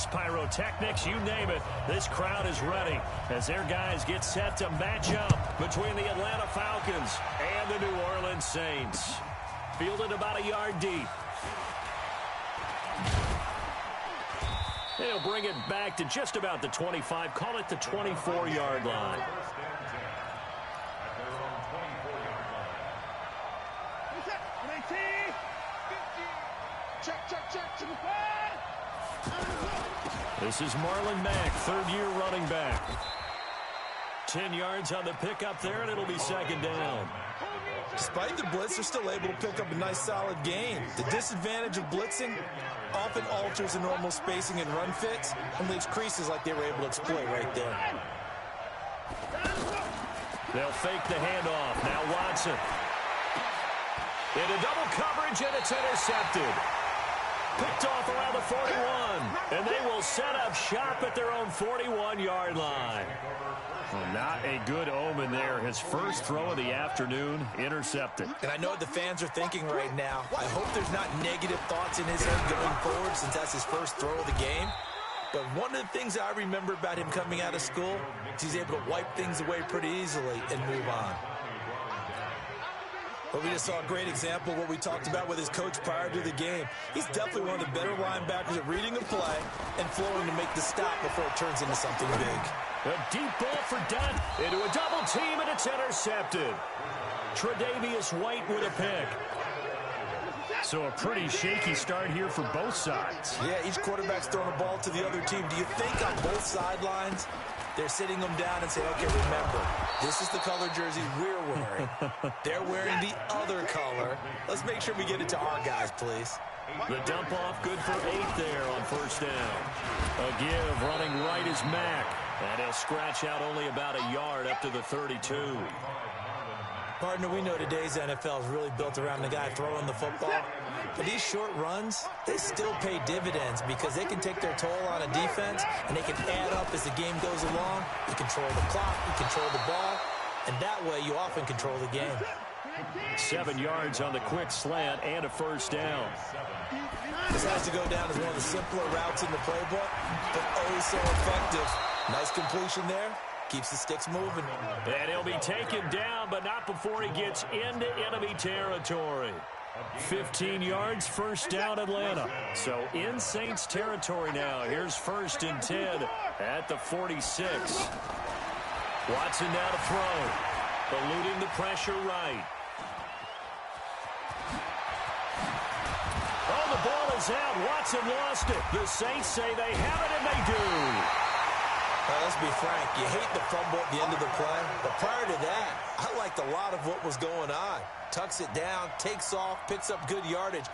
fireworks, pyrotechnics, you name it. This crowd is ready as their guys get set to match up between the Atlanta Falcons and the New Orleans Saints. Fielded about a yard deep. They'll bring it back to just about the 25. Call it the 24-yard line. This is Marlon Mack, third-year running back. 10 yards on the pickup there, and it'll be second down. Despite the blitz, they're still able to pick up a nice, solid gain. The disadvantage of blitzing often alters the normal spacing and run fits and leaves creases like they were able to exploit right there. They'll fake the handoff. Now Watson. Into double coverage, and it's intercepted. Picked off around the 41, and they will set up shop at their own 41-yard line. Well, not a good omen there. His first throw of the afternoon intercepted. And I know what the fans are thinking right now. I hope there's not negative thoughts in his head going forward since that's his first throw of the game. But one of the things I remember about him coming out of school is he's able to wipe things away pretty easily and move on. But we just saw a great example of what we talked about with his coach prior to the game. He's definitely one of the better linebackers at reading a play and flowing to make the stop before it turns into something big. A deep ball for Dunn into a double team, and it's intercepted. Tre'Davious White with a pick. So a pretty shaky start here for both sides. Yeah, each quarterback's throwing a ball to the other team. Do you think on both sidelines they're sitting them down and saying, okay, remember, this is the color jersey we're wearing. They're wearing the other color. Let's make sure we get it to our guys, please. The dump off good for 8 there on first down. A give running right is Mack. And he'll scratch out only about a yard up to the 32. Partner, we know today's NFL is really built around the guy throwing the football. But these short runs, they still pay dividends because they can take their toll on a defense and they can add up as the game goes along. You control the clock, you control the ball, and that way you often control the game. 7 yards on the quick slant and a first down. This has to go down as one of the simpler routes in the playbook, but oh so effective. Nice completion there. Keeps the sticks moving. And he'll be taken down, but not before he gets into enemy territory. 15 yards, first down Atlanta. So in Saints territory now. Here's first and 10 at the 46. Watson now to throw. Eluding the pressure right. Oh, the ball is out. Watson lost it. The Saints say they have it, and they do. Let's be frank, you hate the fumble at the end of the play, but prior to that, I liked a lot of what was going on. Tucks it down, takes off, picks up good yardage.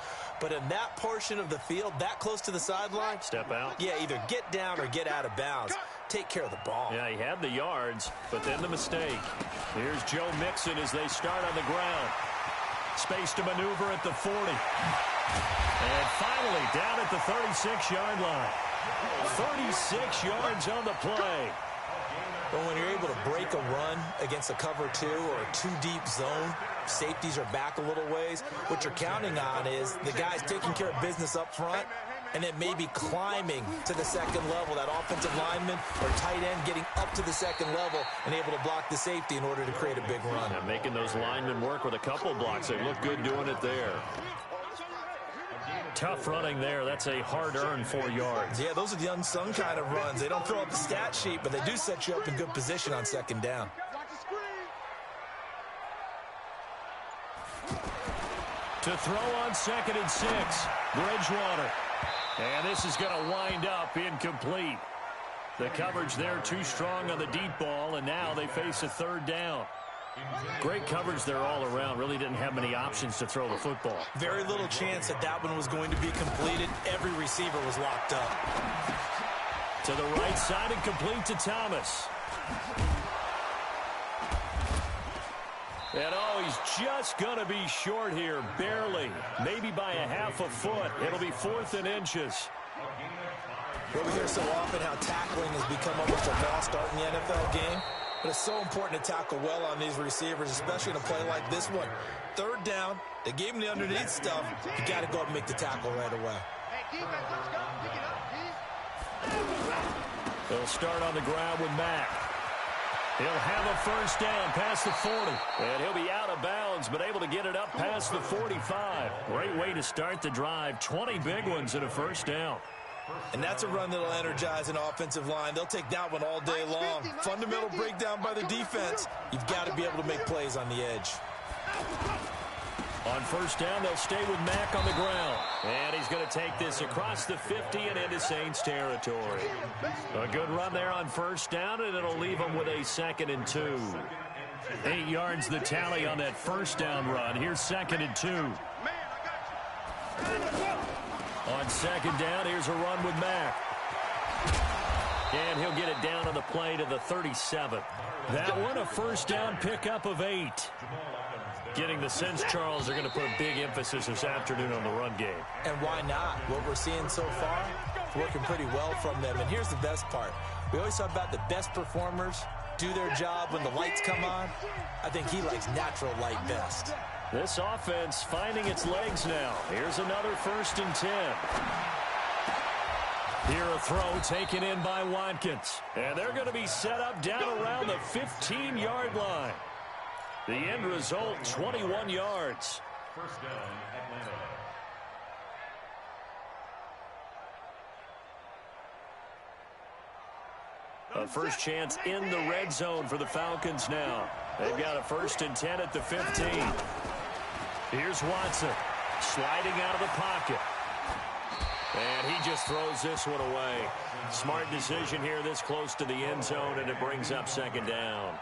But in that portion of the field, that close to the sideline, step out. Yeah, either get down or get out of bounds. Take care of the ball. Yeah, he had the yards, but then the mistake. Here's Joe Mixon as they start on the ground. Space to maneuver at the 40. And finally down at the 36-yard line. 36 yards on the play. But when you're able to break a run against a cover 2 or a 2-deep zone, safeties are back a little ways. What you're counting on is the guys taking care of business up front and then maybe climbing to the second level. That offensive lineman or tight end getting up to the second level and able to block the safety in order to create a big run. Yeah, making those linemen work with a couple blocks. They look good doing it there. Tough running there. That's a hard-earned 4 yards. Yeah, those are the unsung kind of runs. They don't fill up the stat sheet, but they do set you up in good position on second down. To throw on 2nd and 6, Bridgewater. And this is going to wind up incomplete. The coverage there too strong on the deep ball, and now they face a third down. Great coverage there all around. Really didn't have many options to throw the football. Very little chance that that one was going to be completed. Every receiver was locked up. To the right side and complete to Thomas. And oh, he's just going to be short here, barely. Maybe by a half a foot. It'll be 4th and inches. Well, we hear so often how tackling has become almost a lost art in the NFL game. But it's so important to tackle well on these receivers, especially in a play like this one. Third down, they gave him the underneath stuff. You got to go up and make the tackle right away. They'll start on the ground with Mack. He'll have a first down past the 40. And he'll be out of bounds, but able to get it up past the 45. Great way to start the drive. 20 big ones and a first down. And that's a run that'll energize an offensive line. They'll take that one all day long. Fundamental breakdown by the defense. You've got to be able to make plays on the edge. On first down, they'll stay with Mack on the ground. And he's going to take this across the 50 and into Saints territory. A good run there on first down, and it'll leave them with a 2nd and 2. 8 yards the tally on that first down run. Here's 2nd and 2. On 2nd down, here's a run with Mack. And he'll get it down on the play to the 37. That one a first down pickup of 8. Getting the sense, Charles, they're going to put a big emphasis this afternoon on the run game. And why not? What we're seeing so far, it's working pretty well from them. And here's the best part. We always talk about the best performers do their job when the lights come on. I think he likes natural light best. This offense finding its legs now. Here's another 1st and 10. Here a throw taken in by Watkins. And they're going to be set up down around the 15-yard line. The end result, 21 yards. First down, Atlanta. A first chance in the red zone for the Falcons now. They've got a 1st and 10 at the 15. Here's Watson sliding out of the pocket. And he just throws this one away. Smart decision here this close to the end zone, and it brings up 2nd down.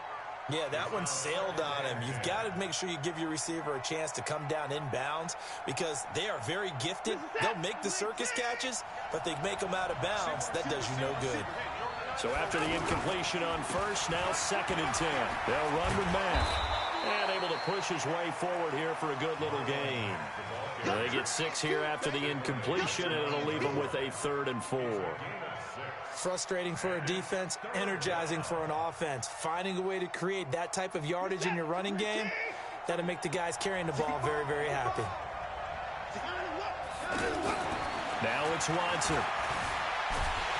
Yeah, that one sailed on him. You've got to make sure you give your receiver a chance to come down inbounds because they are very gifted. They'll make the circus catches, but they make them out of bounds. That does you no good. So after the incompletion on first, now 2nd and 10. They'll run with Mack. And able to push his way forward here for a good little gain. They get 6 here after the incompletion, and it'll leave them with a 3rd and 4. Frustrating for a defense, energizing for an offense. Finding a way to create that type of yardage in your running game, that'll make the guys carrying the ball very, very happy. Now it's Watson.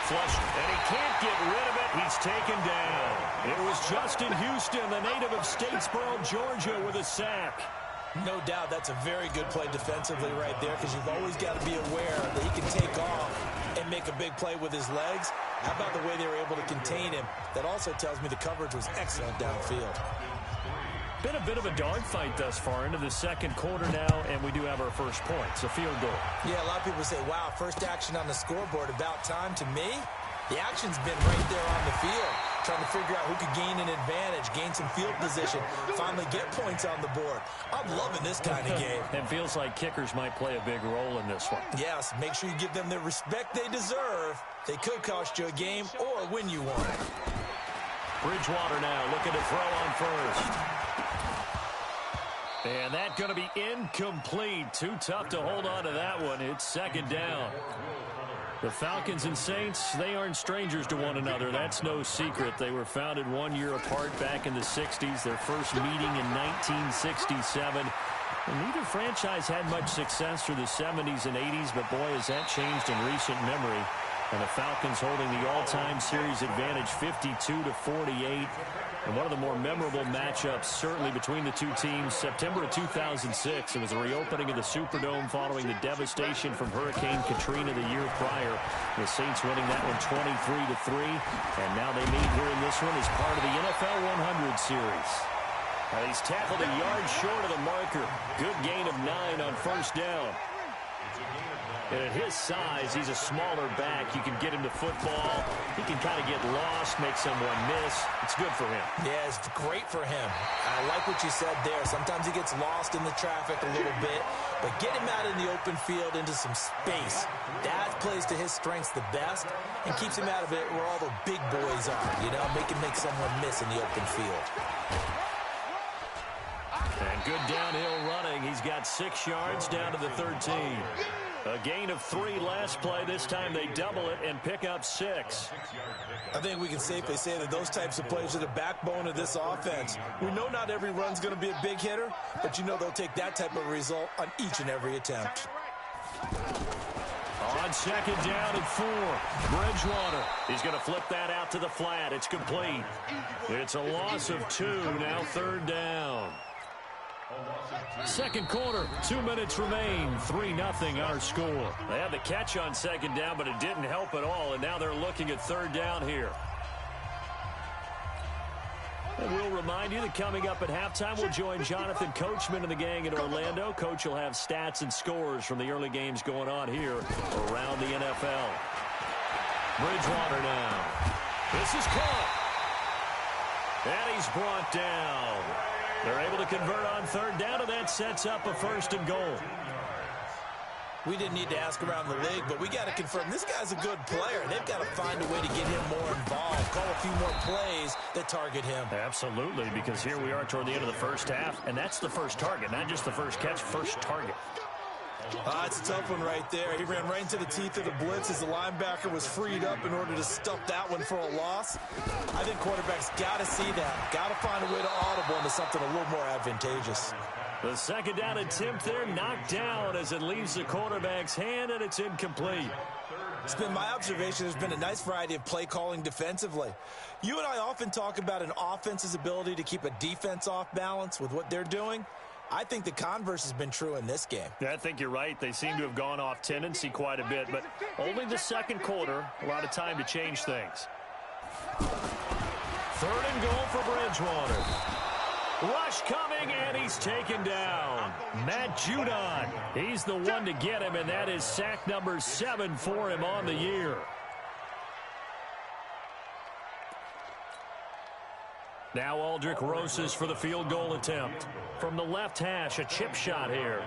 Flush, and he can't get rid of it. He's taken down. It was Justin Houston, the native of Statesboro, Georgia, with a sack. No doubt that's a very good play defensively right there because you've always got to be aware that he can take off and make a big play with his legs. How about the way they were able to contain him? That also tells me the coverage was excellent downfield. Been a bit of a dogfight thus far into the 2nd quarter now, and we do have our first points, a field goal. Yeah, a lot of people say, wow, first action on the scoreboard, about time. To me, the action's been right there on the field, trying to figure out who could gain an advantage, gain some field position, finally get points on the board. I'm loving this kind of game. It feels like kickers might play a big role in this one. Yes, make sure you give them the respect they deserve. They could cost you a game or win you one. Bridgewater now looking to throw on first. And that's going to be incomplete. Too tough to hold on to that one. It's 2nd down. The Falcons and Saints, they aren't strangers to one another. That's no secret. They were founded 1 year apart back in the 60s. Their first meeting in 1967. And neither franchise had much success through the 70s and 80s, but boy, has that changed in recent memory. And the Falcons holding the all-time series advantage 52-48. And one of the more memorable matchups, certainly between the two teams, September of 2006. It was the reopening of the Superdome following the devastation from Hurricane Katrina the year prior. The Saints winning that one 23-3. And now they meet here in this one as part of the NFL 100 series. Now he's tackled a yard short of the marker. Good gain of 9 on first down. And at his size, he's a smaller back. You can get him to football. He can kind of get lost, make someone miss. It's good for him. Yeah, it's great for him. I like what you said there. Sometimes he gets lost in the traffic a little bit, but get him out in the open field into some space. That plays to his strengths the best and keeps him out of it where all the big boys are, you know, make someone miss in the open field. And good downhill running. He's got 6 yards down to the 13. A gain of 3 last play. This time they double it and pick up 6. I think we can safely say that those types of plays are the backbone of this offense. We know not every run's going to be a big hitter, but you know they'll take that type of result on each and every attempt. On on second down and 4. Bridgewater. He's going to flip that out to the flat. It's complete. It's a loss of 2. Now third down. Second quarter, 2 minutes remain. 3-0 our score. They had the catch on second down, but it didn't help at all, and now they're looking at third down here. And we'll remind you that coming up at halftime, we'll join Jonathan Coachman and the gang in Orlando. Coach will have stats and scores from the early games going on here around the NFL. Bridgewater now. This is caught. And he's brought down. They're able to convert on third down, and that sets up a 1st and goal. We didn't need to ask around the league, but we got to confirm this guy's a good player. They've got to find a way to get him more involved, call a few more plays that target him. Absolutely, because here we are toward the end of the first half, and that's the first target, not just the first catch, first target. It's a tough one right there. He ran right into the teeth of the blitz as the linebacker was freed up in order to stuff that one for a loss. I think quarterbacks got to see that, got to find a way to audible into something a little more advantageous. The second down attempt there knocked down as it leaves the quarterback's hand, and it's incomplete. It's been my observation there's been a nice variety of play calling defensively. You and I often talk about an offense's ability to keep a defense off balance with what they're doing. I think the converse has been true in this game. Yeah, I think you're right. They seem to have gone off tendency quite a bit, but only the second quarter, a lot of time to change things. Third and goal for Bridgewater. Rush coming, and he's taken down. Matt Judon, he's the one to get him, and that is sack number 7 for him on the year. Now Aldrick Rosas for the field goal attempt. From the left hash, a chip shot here.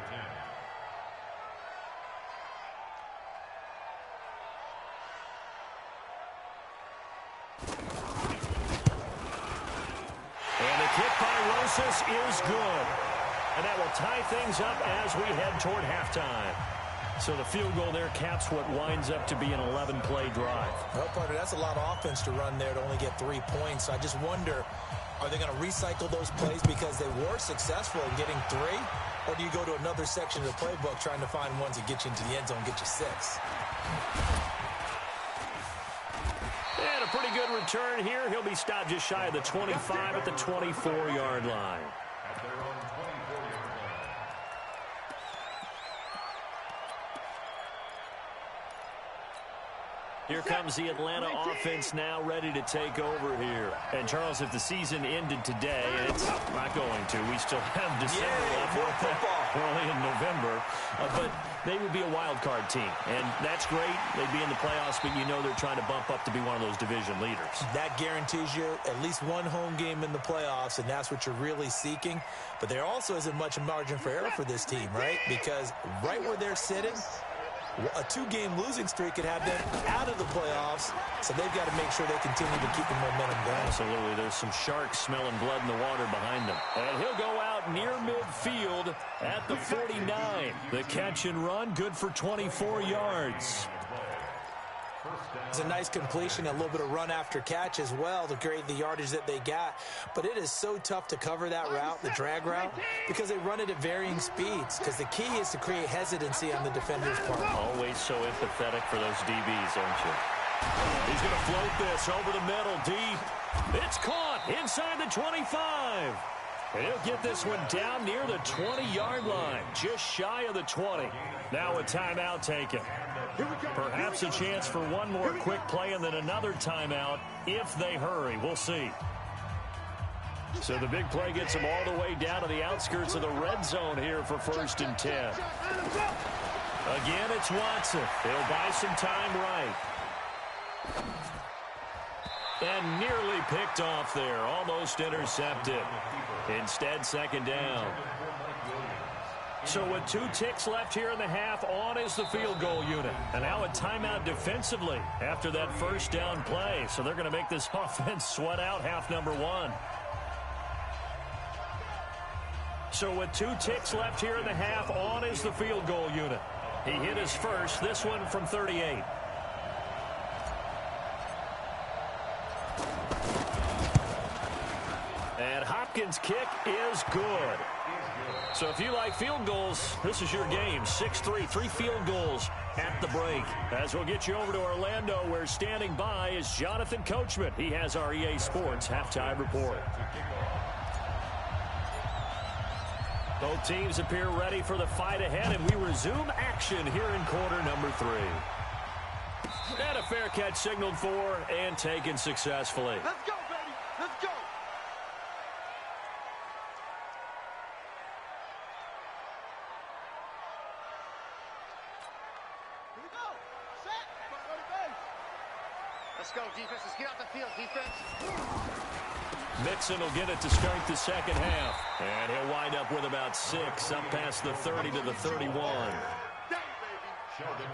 And the kick by Rosas is good. And that will tie things up as we head toward halftime. So the field goal there caps what winds up to be an 11-play drive. Well, partner, that's a lot of offense to run there to only get 3 points. I just wonder, are they going to recycle those plays because they were successful in getting 3? Or do you go to another section of the playbook trying to find ones that get you into the end zone and get you 6? And a pretty good return here. He'll be stopped just shy of the 25 at the 24-yard line. Here comes the Atlanta offense now ready to take over here. And, Charles, if the season ended today, and it's not going to, we still have December left, early in November, but they would be a wild card team. And that's great. They'd be in the playoffs, but you know they're trying to bump up to be one of those division leaders. That guarantees you at least one home game in the playoffs, and that's what you're really seeking. But there also isn't much margin for error for this team, right? Because right where they're sitting, a 2-game losing streak could have them out of the playoffs, so they've got to make sure they continue to keep the momentum going. Absolutely. There's some sharks smelling blood in the water behind them. And he'll go out near midfield at the 49. The catch and run, good for 24 yards. It's a nice completion, a little bit of run after catch as well to create the yardage that they got. But it is so tough to cover that route, the drag route, because they run it at varying speeds. Because the key is to create hesitancy on the defender's part. Always so empathetic for those DBs, aren't you? He's going to float this over the middle, deep. It's caught inside the 25. And he'll get this one down near the 20-yard line, just shy of the 20. Now a timeout taken. Perhaps a chance for one more quick play and then another timeout if they hurry. We'll see. So the big play gets them all the way down to the outskirts of the red zone here for 1st and 10. Again, it's Watson. He'll buy some time right. And nearly picked off there. Almost intercepted. Instead, second down. So with 2 ticks left here in the half, on is the field goal unit. And now a timeout defensively after that first down play. So they're going to make this offense sweat out half number 1. So with 2 ticks left here in the half, on is the field goal unit. He hit his first, this one from 38. And Hopkins' kick is good. So if you like field goals, this is your game. 6-3, 3 field goals at the break. As we'll get you over to Orlando, where standing by is Jonathan Coachman. He has our EA Sports halftime report. Both teams appear ready for the fight ahead, and we resume action here in quarter number 3. And a fair catch signaled for and taken successfully. Let's go, baby. Let's go. Here we go. Set. Go to base. Let's go, defense. Let's get out the field, defense. Mixon will get it to start the second half. And he'll wind up with about 6, up past the 30 to the 31.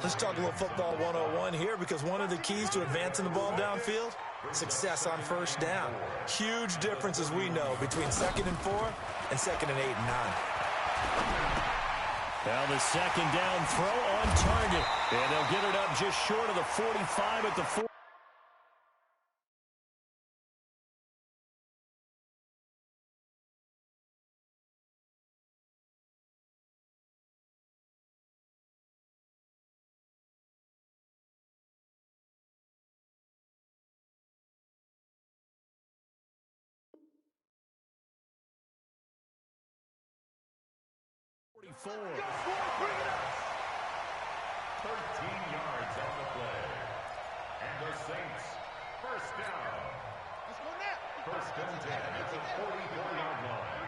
Let's talk a little football 101 here, because one of the keys to advancing the ball downfield, success on first down. Huge difference, as we know, between 2nd and 4 and 2nd and 8 and 9. Now the second down throw on target. And they'll get it up just short of the 45 at the 4. Four. 13 yards on the play. And the Saints, first down. Let's go now. First and 10 at the 44-yard line.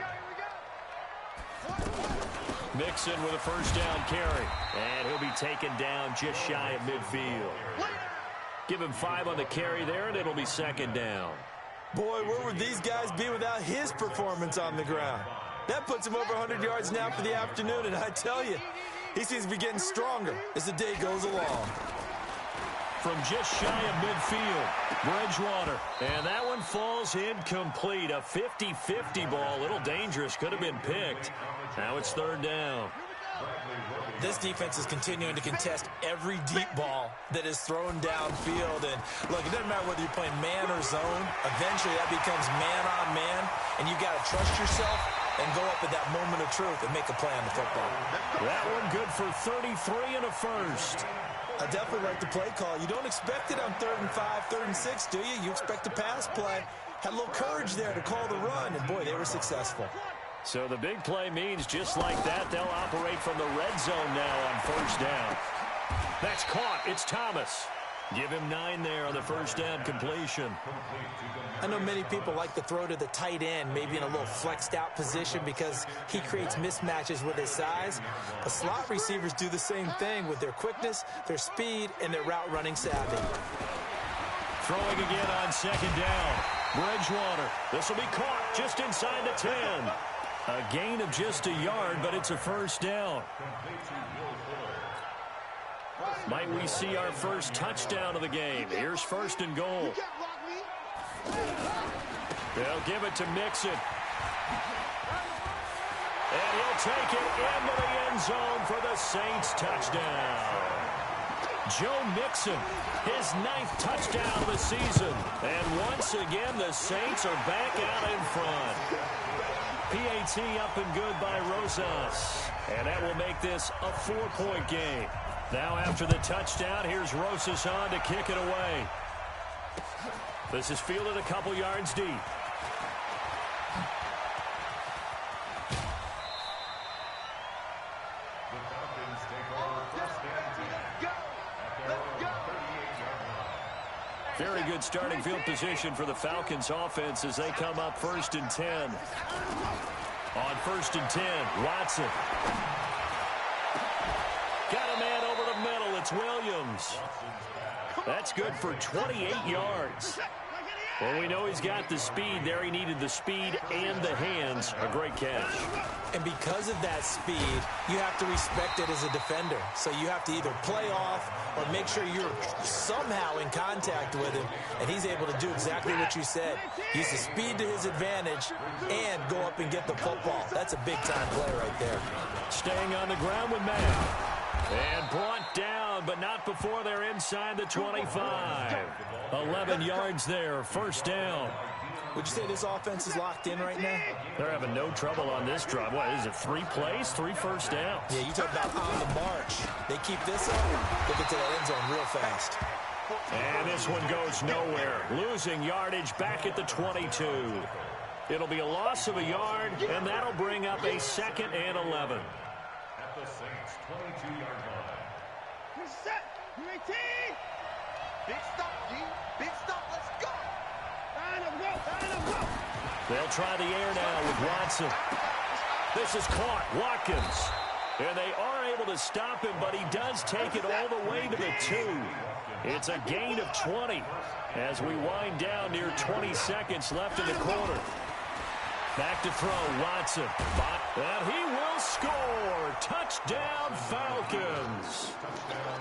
Mixon with a first down carry. And he'll be taken down just shy of midfield. Give him 5 on the carry there, and it'll be second down. Boy, where would these guys be without his performance on the ground? That puts him over 100 yards now for the afternoon, and I tell you, he seems to be getting stronger as the day goes along. From just shy of midfield, Bridgewater. And that one falls incomplete. A 50-50 ball, a little dangerous, could have been picked. Now it's third down. This defense is continuing to contest every deep ball that is thrown downfield. And, look, it doesn't matter whether you're playing man or zone. Eventually, that becomes man-on-man, and you got to trust yourself and go up at that moment of truth and make a play on the football. That one good for 33 and a first. I definitely like the play call. You don't expect it on 3rd and 5, 3rd and 6, do you? You expect a pass play. Had a little courage there to call the run, and, boy, they were successful. So the big play means just like that, they'll operate from the red zone now on first down. That's caught. It's Thomas. Give him 9 there on the first down completion. I know many people like to throw to the tight end, maybe in a little flexed out position because he creates mismatches with his size. But slot receivers do the same thing with their quickness, their speed, and their route running savvy. Throwing again on second down. Bridgewater. This will be caught just inside the 10. A gain of just a yard, but it's a first down. Might we see our first touchdown of the game? Here's first and goal. They'll give it to Mixon. And he'll take it into the end zone for the Saints touchdown. Joe Mixon, his 9th touchdown of the season. And once again, the Saints are back out in front. PAT up and good by Rosas. And that will make this a 4-point game. Now after the touchdown, here's Rosas on to kick it away. This is fielded a couple yards deep. Very good starting field position for the Falcons offense as they come up first and 10. On first and 10, Watson. Got a man over the middle. It's Williams. That's good for 28 yards. Well, we know he's got the speed there. He needed the speed and the hands. A great catch. And because of that speed, you have to respect it as a defender. So you have to either play off or make sure you're somehow in contact with him. And he's able to do exactly what you said. Use the speed to his advantage and go up and get the football. That's a big-time play right there. Staying on the ground with Matt. And brought down, but not before they're inside the 25. 11 yards there, first down. Would you say this offense is locked in right now? They're having no trouble on this drive. What is it, 3 plays, 3 first downs? Yeah, you talk about on the march. They keep this up, they'll get to that end zone real fast. And this one goes nowhere. Losing yardage back at the 22. It'll be a loss of a yard, and that'll bring up a 2nd and 11. At the Saints' 22-yard line. Set. UAT. Big stop, G. Big stop. Let's go. Go. They'll try the air now with Watson. This is caught. Watkins. And they are able to stop him, but he does take it all the way to the 2. It's a gain of 20 as we wind down near 20 seconds left in the quarter. Back to throw, Watson. And he will score. Touchdown, Falcons.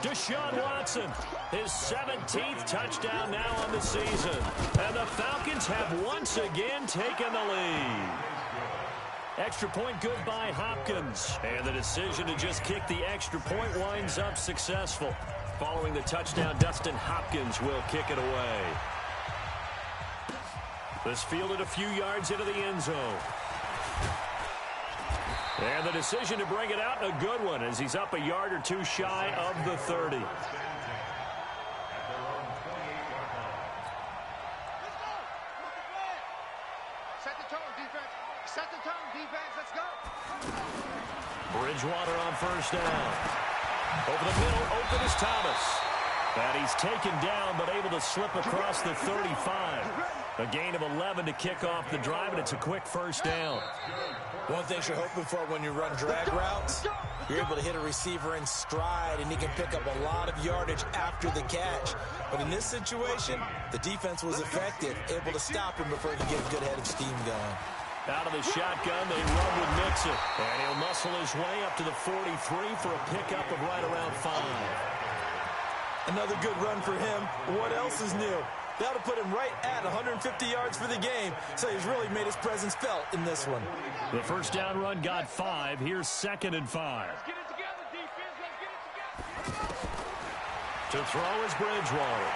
Deshaun Watson, his 17th touchdown now on the season. And the Falcons have once again taken the lead. Extra point good by Hopkins. And the decision to just kick the extra point winds up successful. Following the touchdown, Dustin Hopkins will kick it away. This fielded a few yards into the end zone. And the decision to bring it out, a good one, as he's up a yard or 2 shy of the 30. Set the tone, defense. Set the tone, defense. Let's go. Bridgewater on first down. Over the middle, open is Thomas. And he's taken down, but able to slip across the 35. A gain of 11 to kick off the drive, and it's a quick first down. One thing you're hoping for when you run drag routes, you're able to hit a receiver in stride, and he can pick up a lot of yardage after the catch. But in this situation, the defense was effective, able to stop him before he could get a good head of steam going. Out of the shotgun, they run with Mixon. And he'll muscle his way up to the 43 for a pickup of right around 5. Another good run for him. What else is new? That'll put him right at 150 yards for the game, so he's really made his presence felt in this one. The first down run got 5. Here's 2nd and 5. Let's get it together, defense. Let's get it together. To throw is Bridgewater.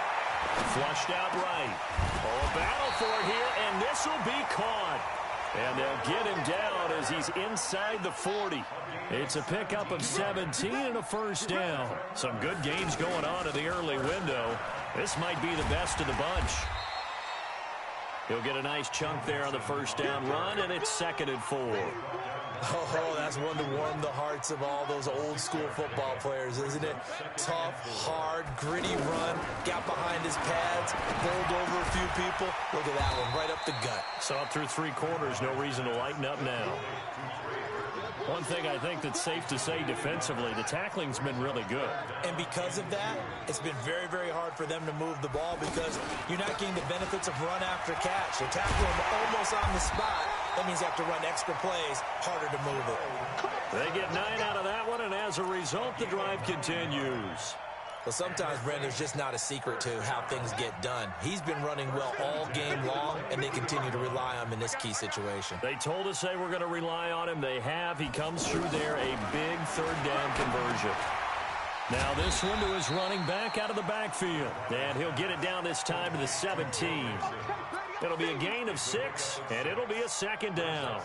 Flushed out right. Oh, a battle for it here, and this will be caught. And they'll get him down as he's inside the 40. It's a pickup of 17 and a first down. Some good games going on in the early window. This might be the best of the bunch. He'll get a nice chunk there on the first down run, and it's 2nd and 4. Oh, that's one to warm the hearts of all those old school football players, isn't it? Tough, hard, gritty run, got behind his pads, bowled over a few people. Look at that one, right up the gut. Saw it through 3 quarters, no reason to lighten up now. One thing I think that's safe to say defensively, the tackling's been really good. And because of that, it's been very, very hard for them to move the ball because you're not getting the benefits of run after catch. They're tackling them almost on the spot. That means you have to run extra plays, harder to move it. They get 9 out of that one, and as a result, the drive continues. Well, sometimes, Brent, there's just not a secret to how things get done. He's been running well all game long, and they continue to rely on him in this key situation. They told us they were going to rely on him. They have. He comes through there, a big 3rd down conversion. Now this one to his running back out of the backfield. And he'll get it down this time to the 17. It'll be a gain of 6, and it'll be a 2nd down.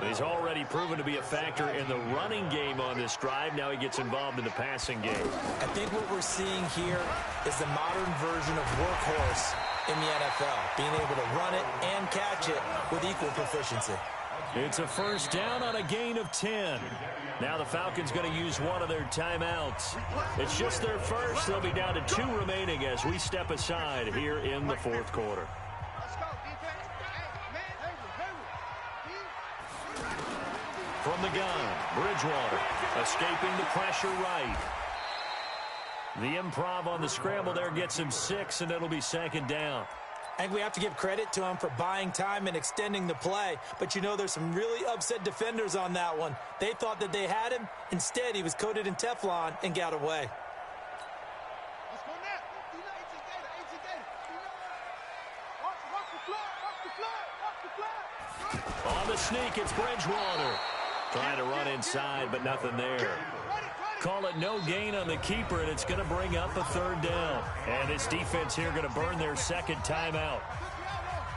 He's already proven to be a factor in the running game on this drive. Now he gets involved in the passing game. I think what we're seeing here is the modern version of workhorse in the NFL, being able to run it and catch it with equal proficiency. It's a first down on a gain of 10. Now the Falcons going to use one of their timeouts. It's just their first. They'll be down to 2 remaining as we step aside here in the 4th quarter. From the gun, Bridgewater escaping the pressure right. The improv on the scramble there gets him 6, and it'll be 2nd down. I think we have to give credit to him for buying time and extending the play. But, you know, there's some really upset defenders on that one. They thought that they had him. Instead, he was coated in Teflon and got away. On the sneak, it's Bridgewater. Trying to run inside, but nothing there. Call it no gain on the keeper, and it's going to bring up a 3rd down. And this defense here going to burn their 2nd timeout.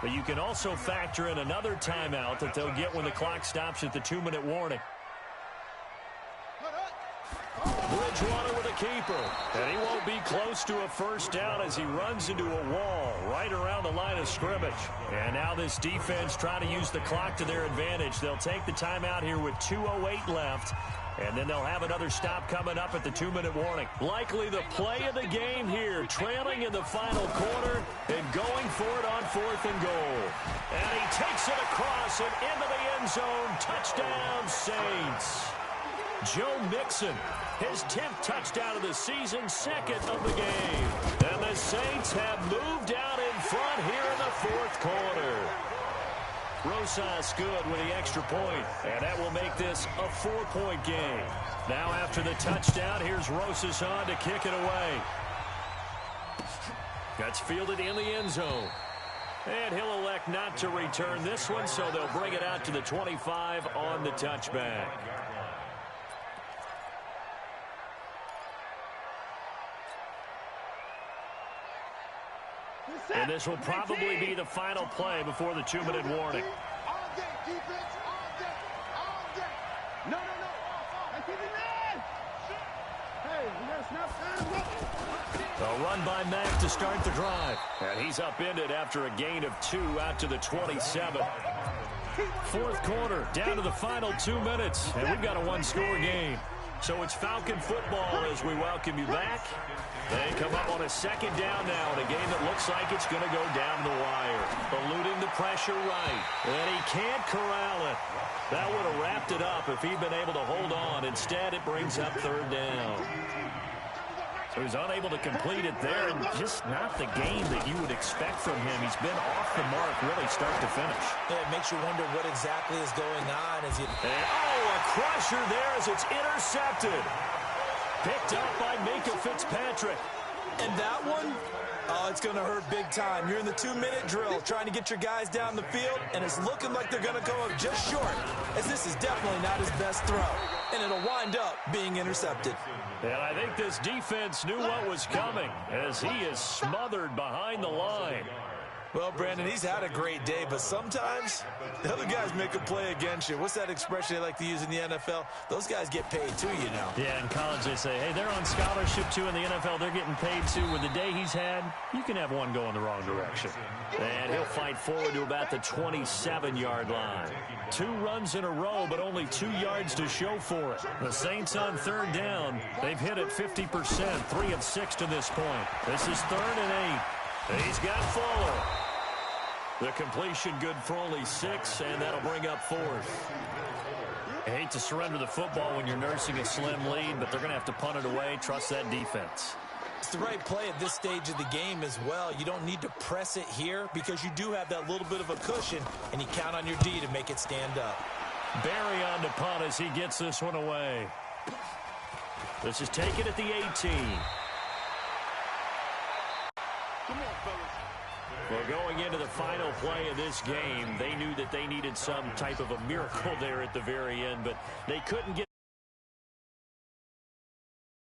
But you can also factor in another timeout that they'll get when the clock stops at the 2-minute warning. Bridgewater with a keeper. And he won't be close to a first down as he runs into a wall right around the line of scrimmage. And now this defense trying to use the clock to their advantage. They'll take the timeout here with 2:08 left. And then they'll have another stop coming up at the 2-minute warning. Likely the play of the game here, trailing in the final quarter and going for it on 4th and goal. And he takes it across and into the end zone. Touchdown, Saints. Joe Mixon, his 10th touchdown of the season, 2nd of the game. And the Saints have moved out in front here in the 4th quarter. Rosas good with the extra point, and that will make this a 4-point game. Now after the touchdown, here's Rosas on to kick it away. That's fielded in the end zone. And he'll elect not to return this one, so they'll bring it out to the 25 on the touchback. And this will probably be the final play before the 2-minute warning. All day, defense, all day, all day. No. Hey, keep it in. Hey, we got to snap time. A run by Mack to start the drive. And he's upended after a gain of 2 out to the 27. 4th quarter, down to the final 2 minutes. And we've got a 1-score game. So it's Falcon football as we welcome you back. They come up on a 2nd down now in a game that looks like it's going to go down the wire. Eluding the pressure right. And he can't corral it. That would have wrapped it up if he'd been able to hold on. Instead, it brings up 3rd down. So he's unable to complete it there, and just not the game that you would expect from him. He's been off the mark really start to finish. Yeah, it makes you wonder what exactly is going on. As he... And, a crusher there as it's intercepted. Picked up by Minka Fitzpatrick. And that one, it's going to hurt big time. You're in the 2-minute drill trying to get your guys down the field, and it's looking like they're going to go up just short, as this is definitely not his best throw. And it'll wind up being intercepted. And I think this defense knew what was coming as he is smothered behind the line. Well, Brandon, he's had a great day, but sometimes the other guys make a play against you. What's that expression they like to use in the NFL? Those guys get paid too, you know. Yeah, in college they say, hey, they're on scholarship too. In the NFL, they're getting paid too. With the day he's had, you can have one go in the wrong direction. And he'll fight forward to about the 27-yard line. 2 runs in a row, but only 2 yards to show for it. The Saints on 3rd down. They've hit it 50%, 3 of 6 to this point. This is 3rd and 8. He's got Fuller. The completion good for only 6, and that'll bring up 4th. I hate to surrender the football when you're nursing a slim lead, but they're going to have to punt it away. Trust that defense. It's the right play at this stage of the game as well. You don't need to press it here because you do have that little bit of a cushion, and you count on your D to make it stand up. Barry on to punt as he gets this one away. This is taken at the 18. Well, going into the final play of this game, they knew that they needed some type of a miracle there at the very end, but they couldn't get